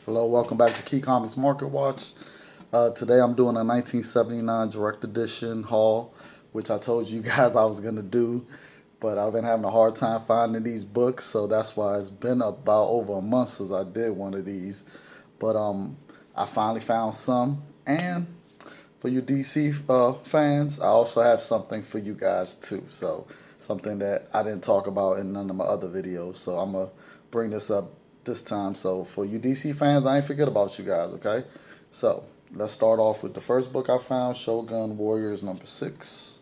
Hello, welcome back to Key Comics Market Watch. Today I'm doing a 1979 Direct Edition haul, which I told you guys I was going to do, but I've been having a hard time finding these books, so that's why it's been about over a month since I did one of these. But I finally found some, and for you DC fans, I also have something for you guys too. So something that I didn't talk about in none of my other videos, so I'm going to bring this up this time. So for you DC fans, I ain't forget about you guys, okay? So let's start off with the first book I found, Shogun Warriors #6.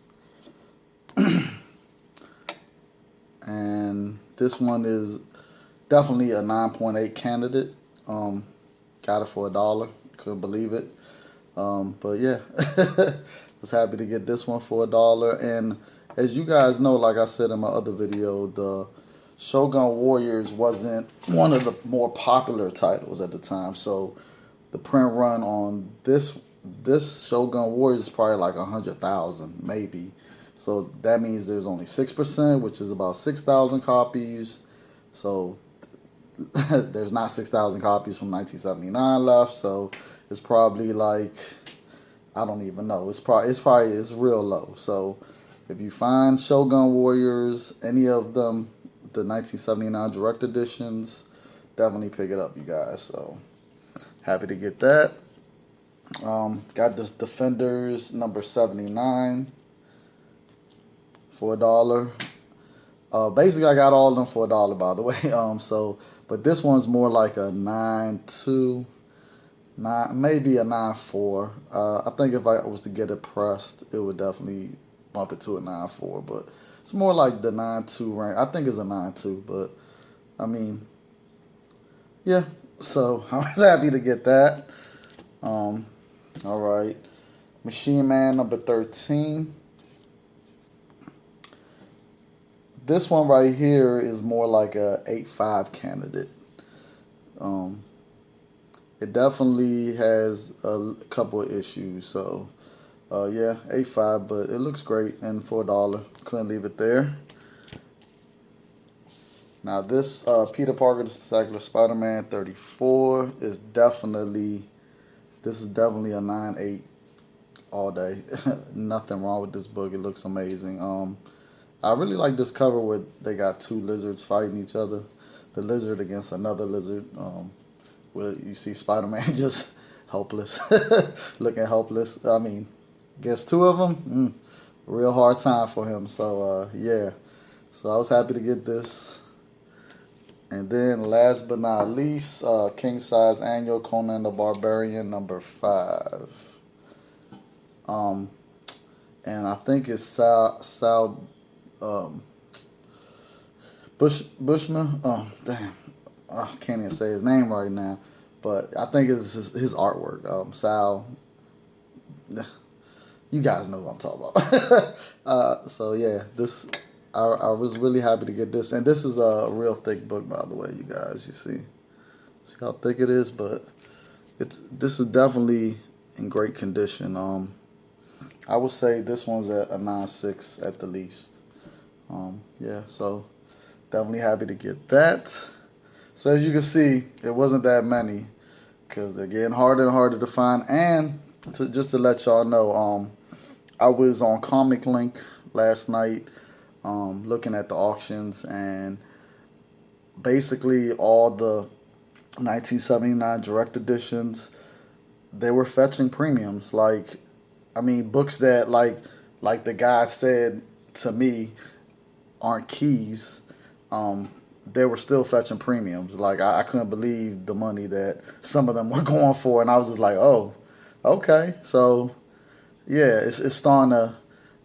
And this one is definitely a 9.8 candidate. Got it for $1. Couldn't believe it. But yeah, was happy to get this one for $1. And as you guys know, like I said in my other video, the Shogun Warriors wasn't one of the more popular titles at the time. So the print run on this Shogun Warriors is probably like 100,000 maybe. So that means there's only 6%, which is about 6,000 copies. So there's not 6,000 copies from 1979 left. So it's probably like, I don't even know. It's real low. So if you find Shogun Warriors, any of them, the 1979 Direct Editions, definitely pick it up, you guys. So happy to get that. Got this Defenders #79 for $1. Basically, I got all of them for $1, by the way. But this one's more like a 9.2, maybe a 9.4. I think if I was to get it pressed, it would definitely bump it to a 9.4. But it's more like the 9.2 range. I think it's a 9.2, but I mean, yeah. So I was happy to get that. All right, Machine Man #13. This one right here is more like a 8.5 candidate. It definitely has a couple of issues. So yeah, 8.5, but it looks great, and for $1, couldn't leave it there. Now this Peter Parker, the Spectacular Spider-Man 34 is definitely a 9.8 all day. Nothing wrong with this book. It looks amazing. I really like this cover where they got two lizards fighting each other. The lizard against another lizard. Where you see Spider-Man just helpless, looking helpless. I mean, against two of them, real hard time for him. So yeah, so I was happy to get this. And then last but not least, KingSize Annual Conan the Barbarian #5. And I think it's Sal Bushman. Oh damn, I can't even say his name right now. But I think it's his artwork. Sal, you guys know what I'm talking about. So yeah, I was really happy to get this, and this is a real thick book, by the way, you guys. You see how thick it is, but this is definitely in great condition. I would say this one's at a 9.6 at the least. Yeah, so definitely happy to get that. So as you can see, it wasn't that many, because they're getting harder and harder to find. And just to let y'all know, I was on Comic Link last night, looking at the auctions, and basically all the 1979 Direct Editions, they were fetching premiums. Like, I mean, books that like the guy said to me aren't keys. They were still fetching premiums. Like, I couldn't believe the money that some of them were going for, and I was just like, oh, okay. So yeah, it's starting to.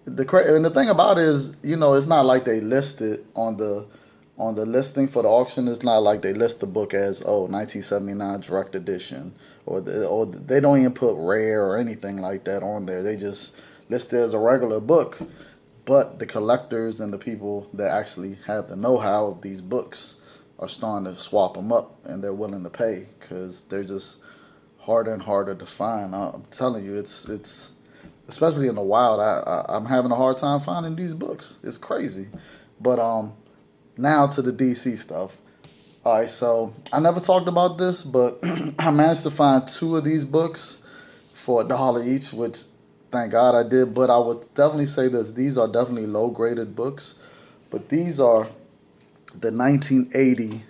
And the thing about it is, you know, it's not like they listed on the listing for the auction. It's not like they list the book as 1979 Direct Edition, or they don't even put rare or anything like that on there. They just list it as a regular book. But the collectors and the people that actually have the know-how of these books are starting to swap them up, and they're willing to pay, because they're just harder and harder to find. I'm telling you, it's especially in the wild. I'm having a hard time finding these books. It's crazy. But now to the DC stuff. All right, so I never talked about this, but I managed to find two of these books for $1 each, which thank God I did. But I would definitely say this: these are definitely low graded books, but these are the 1980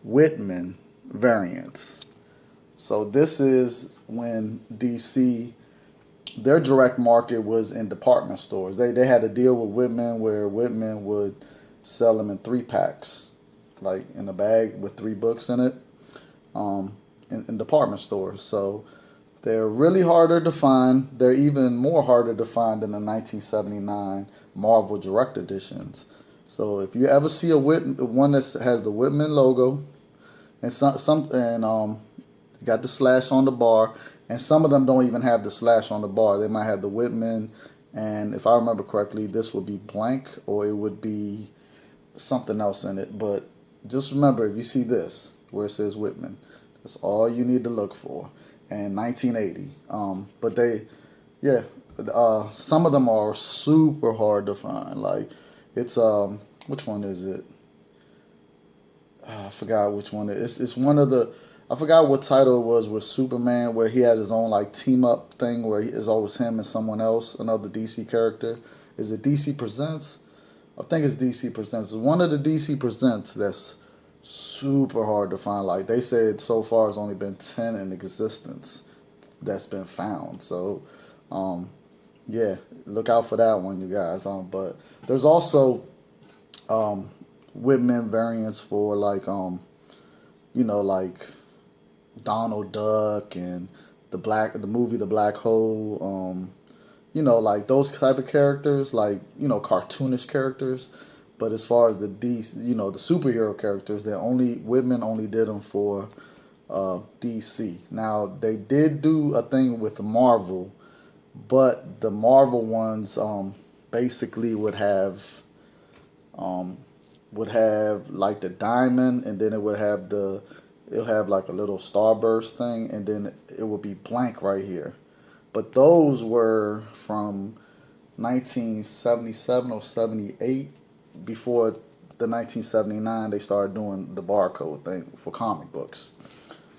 Whitman variants. So this is when DC, their direct market was in department stores. They had a deal with Whitman where Whitman would sell them in 3 packs, like in a bag with 3 books in it, in department stores. So they're really harder to find. They're even more harder to find than the 1979 Marvel Direct Editions. So if you ever see one that has the Whitman logo and got the slash on the bar, and some of them don't even have the slash on the bar. They might have the Whitman, and if I remember correctly, this would be blank or it would be something else in it. But just remember, if you see this where it says Whitman, that's all you need to look for. And 1980. But yeah, some of them are super hard to find. Like it's which one is it? I forgot which one it is. It's one of the. I forgot what title it was with Superman, where he had his own like team up thing, where it's always him and someone else, another DC character. Is it DC Presents? I think it's DC Presents. It's one of the DC Presents that's super hard to find. Like they said, so far it's only been 10 in existence that's been found. So, yeah, look out for that one, you guys. But there's also Whitman variants for like like Donald Duck and the movie The Black Hole. Like those type of characters, like cartoonish characters. But as far as the DC, the superhero characters, Whitman only did them for DC. Now they did do a thing with Marvel, but the Marvel ones basically would have like the diamond, and then it'll have like a little starburst thing, and then it would be blank right here. But those were from 1977 or 78. Before the 1979, they started doing the barcode thing for comic books.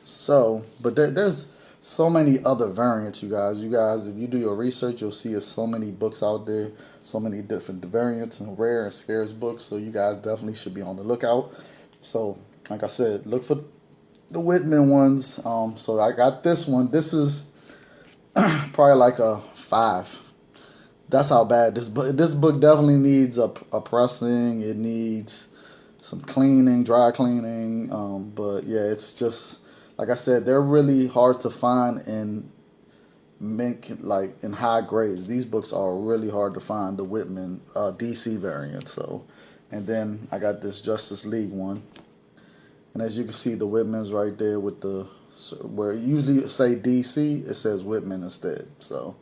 So, but there's so many other variants, you guys. You guys, if you do your research, you'll see there's so many books out there, so many different variants and rare and scarce books. So you guys definitely should be on the lookout. So, like I said, look for the Whitman ones. So I got this one. This is probably like a 5. That's how bad this book definitely needs a pressing. It needs some cleaning, dry cleaning. But yeah, it's just like I said, they're really hard to find in like in high grades. These books are really hard to find. The Whitman DC variant. So, and then I got this Justice League one, and as you can see, the Whitman's right there with where it usually say DC, it says Whitman instead. So.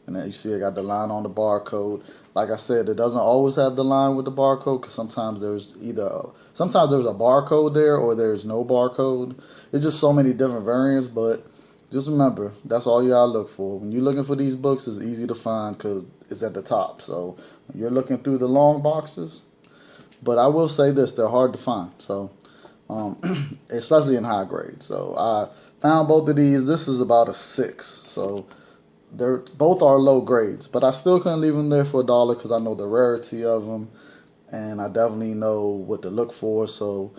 And then you see I got the line on the barcode. Like I said, it doesn't always have the line with the barcode because sometimes there's a barcode there or there's no barcode. It's just so many different variants, but just remember, that's all you gotta look for. When you're looking for these books, it's easy to find because it's at the top. So you're looking through the long boxes. But I will say this, they're hard to find. So, especially in high grade. So I found both of these. This is about a 6. So both are low grades, but I still couldn't leave them there for $1 because I know the rarity of them, and I definitely know what to look for. So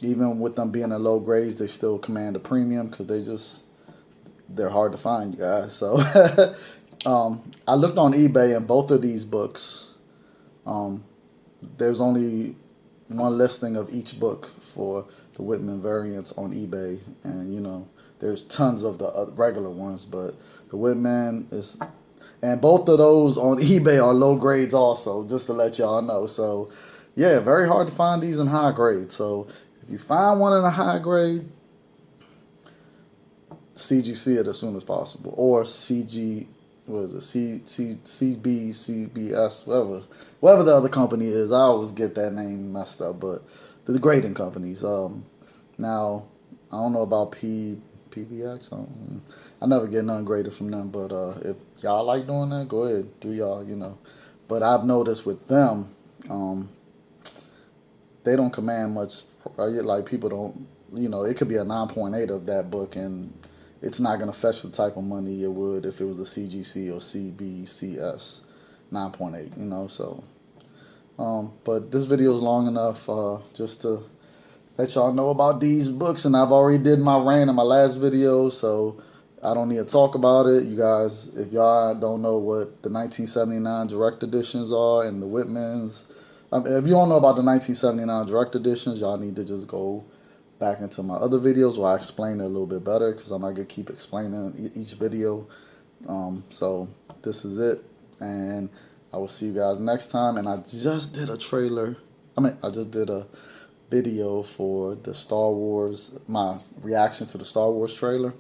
even with them being in low grades, they still command a premium because they're hard to find, you guys. So I looked on eBay, and both of these books, there's only one listing of each book for the Whitman variants on eBay, and there's tons of the regular ones, but the Whitman is, and both of those on eBay are low grades also, just to let y'all know. So, yeah, very hard to find these in high grade. So, if you find one in a high grade, CGC it as soon as possible, or CG, what is it, CB, CBS, whatever the other company is. I always get that name messed up, but the grading companies. Now, I don't know about PBX. I never get none graded from them, but if y'all like doing that, go ahead, do y'all. But I've noticed with them, they don't command much like people don't, you know, it could be a 9.8 of that book, and it's not gonna fetch the type of money it would if it was a CGC or CBCS 9.8. You know, so. But this video is long enough just to let y'all know about these books, and I've already did my rant in my last video, so I don't need to talk about it. You guys, if y'all don't know what the 1979 direct editions are and the Whitmans, if you don't know about the 1979 direct editions, y'all need to just go back into my other videos where I explain it a little bit better, because I'm not gonna keep explaining each video. So this is it, and I will see you guys next time. And I just did a trailer. I just did a video for the Star Wars, my reaction to the Star Wars trailer.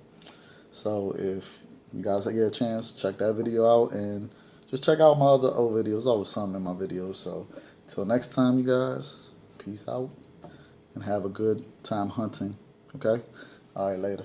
So if you guys get a chance, check that video out, and just check out my other old videos. Always something in my videos. So until next time, you guys, peace out and have a good time hunting. Okay? All right, later.